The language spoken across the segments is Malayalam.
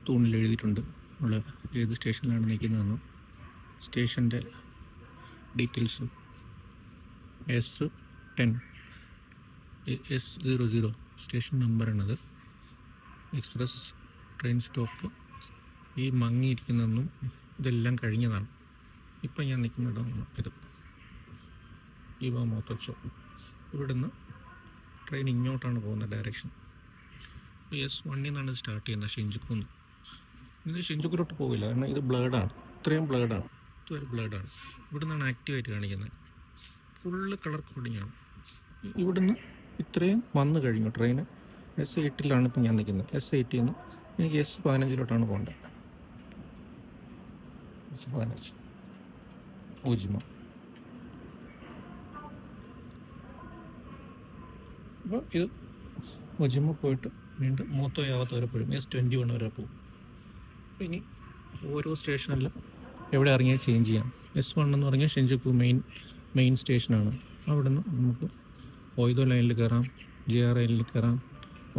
തൂണിൽ എഴുതിയിട്ടുണ്ട് നമ്മൾ ഏത് സ്റ്റേഷനിലാണ് നിൽക്കുന്നതെന്നും സ്റ്റേഷൻ്റെ ഡീറ്റെയിൽസ്. S10 S00 സ്റ്റേഷൻ നമ്പറാണത്. Express train stop. ഈ മങ്ങിയിരിക്കുന്നതെന്നും ഇതെല്ലാം കഴിഞ്ഞതാണ്. ഇപ്പം ഞാൻ നിൽക്കുന്നിടമാണ് ഇത്. ഇവ മോത്തോച്ചോ. ഇവിടുന്ന് ട്രെയിൻ ഇങ്ങോട്ടാണ് പോകുന്ന ഡയറക്ഷൻ. S1 നിന്നാണ് സ്റ്റാർട്ട് ചെയ്യുന്നത്, ഷിഞ്ചുക്കുന്ന്. ഇത് ഷിഞ്ചുക്കുരോട്ട് പോകില്ല, കാരണം ഇത് ബ്ലേഡാണ്. ഇത്രയും ബ്ലേഡാണ്, ഇതുവരെ ബ്ലേഡാണ്. ഇവിടെ നിന്നാണ് ആക്റ്റീവായിട്ട് കാണിക്കുന്നത്. ഫുള്ള് കളർ കോഡിങ് ആണ്. ഇവിടുന്ന് ഇത്രയും വന്നു കഴിഞ്ഞു ട്രെയിൻ. S8 ഇപ്പം ഞാൻ നിൽക്കുന്നത്. S8 നിന്ന് എനിക്ക് S15 പോകേണ്ടത്. S15 ഓജിമ. അപ്പോൾ ഇത് ഒജിമ പോയിട്ട് വീണ്ടും മൂത്തോയാവത്ത് വരെ പോയി S21 വരെ പോകും. അപ്പോൾ ഇനി ഓരോ സ്റ്റേഷനിലും എവിടെ ഇറങ്ങിയാൽ ചേഞ്ച് ചെയ്യാം. S1 എന്ന് പറഞ്ഞാൽ ഷിഞ്ചുക്കു മെയിൻ സ്റ്റേഷനാണ്. അവിടെ നിന്ന് നമുക്ക് ഓയിദോ ലൈനിൽ കയറാം, JR ലൈനിൽ കയറാം,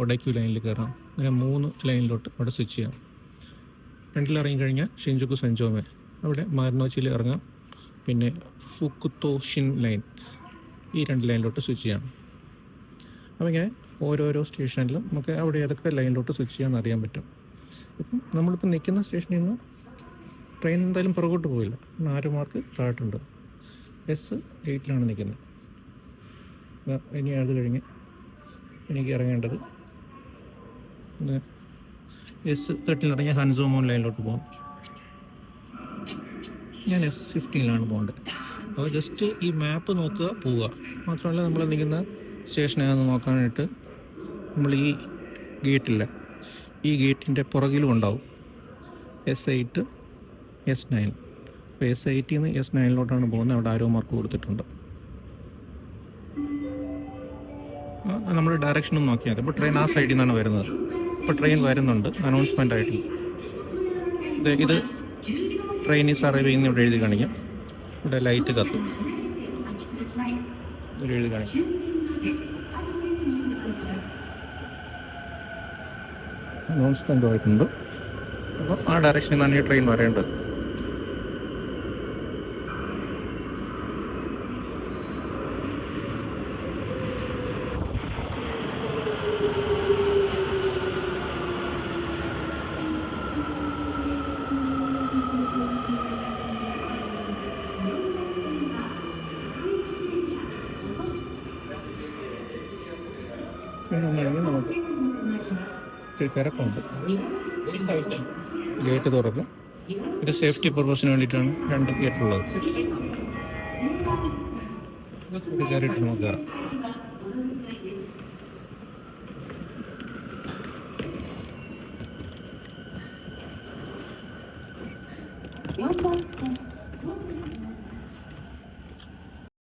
ഒഡൈക്യു ലൈനിൽ കയറാം. അങ്ങനെ 3 ലൈനിലോട്ട് അവിടെ സ്വിച്ച് ചെയ്യാം. 2 ഇറങ്ങിക്കഴിഞ്ഞാൽ ഷിഞ്ചുക്കു സെൻജോമെ, അവിടെ മാരനോച്ചിയിൽ ഇറങ്ങാം. പിന്നെ ഫുക്കുത്തോഷിൻ ലൈൻ, ഈ 2 ലൈനിലോട്ട് സ്വിച്ച് ചെയ്യാം. അപ്പോൾ ഇങ്ങനെ ഓരോരോ സ്റ്റേഷനിലും നമുക്ക് അവിടെ ഏതൊക്കെ ലൈനിലോട്ട് സ്വിച്ച് ചെയ്യാമെന്ന് അറിയാൻ പറ്റും. ഇപ്പം നമ്മളിപ്പോൾ നിൽക്കുന്ന സ്റ്റേഷനിൽ നിന്ന് ട്രെയിൻ എന്തായാലും പുറകോട്ട് പോയില്ല, 4 മാർക്ക് താഴെട്ടുണ്ട്. S8 നിൽക്കുന്നത്. ഇനി അത് കഴിഞ്ഞ് എനിക്ക് ഇറങ്ങേണ്ടത് S13 ഇറങ്ങിയ ഹൻസോമോൻ ലൈനിലോട്ട് പോകും. ഞാൻ S15 പോകേണ്ടത്. അപ്പോൾ ജസ്റ്റ് ഈ മാപ്പ് നോക്കുക, പോവുക. മാത്രമല്ല നമ്മൾ നിൽക്കുന്ന സ്റ്റേഷൻ ഏതാണെന്ന് നോക്കാനായിട്ട് നമ്മൾ ഈ ഗേറ്റില്ല, ഈ ഗേറ്റിൻ്റെ പുറകിലും ഉണ്ടാവും S8 S9. അപ്പോൾ S8 നിന്ന് S9 പോകുന്നത്. അവിടെ ആരോ മാർക്ക് കൊടുത്തിട്ടുണ്ട്. നമ്മൾ ഡയറക്ഷനും നോക്കിയാൽ മതി. ഇപ്പോൾ ട്രെയിൻ ആ സൈഡിൽ നിന്നാണ് വരുന്നത്. ഇപ്പോൾ ട്രെയിൻ വരുന്നുണ്ട്, അനൗൺസ്മെൻ്റ് ആയിട്ട്. ഇത് ട്രെയിൻ ഈസ് അറൈവിംഗ് ഇവിടെ എഴുതി കാണിക്കാം. ഇവിടെ ലൈറ്റ് കത്തും, ഇവിടെ എഴുതി കാണിക്കാം. അനൗൺസ്മെൻ്റ് ആയിട്ടുണ്ട്. അപ്പോൾ ആ ഡയറക്ഷനിൽ നിന്നാണ് ഈ ട്രെയിൻ വരേണ്ടത്. നമുക്ക് തിരക്കുണ്ട്. ഗേറ്റ് തുറക്കും. ഇത് സേഫ്റ്റി പർപ്പസിന് വേണ്ടിയിട്ടാണ് 2 ഗേറ്റുള്ളത്. ഇത് കയറിയിട്ട് നമുക്ക് കയറാം.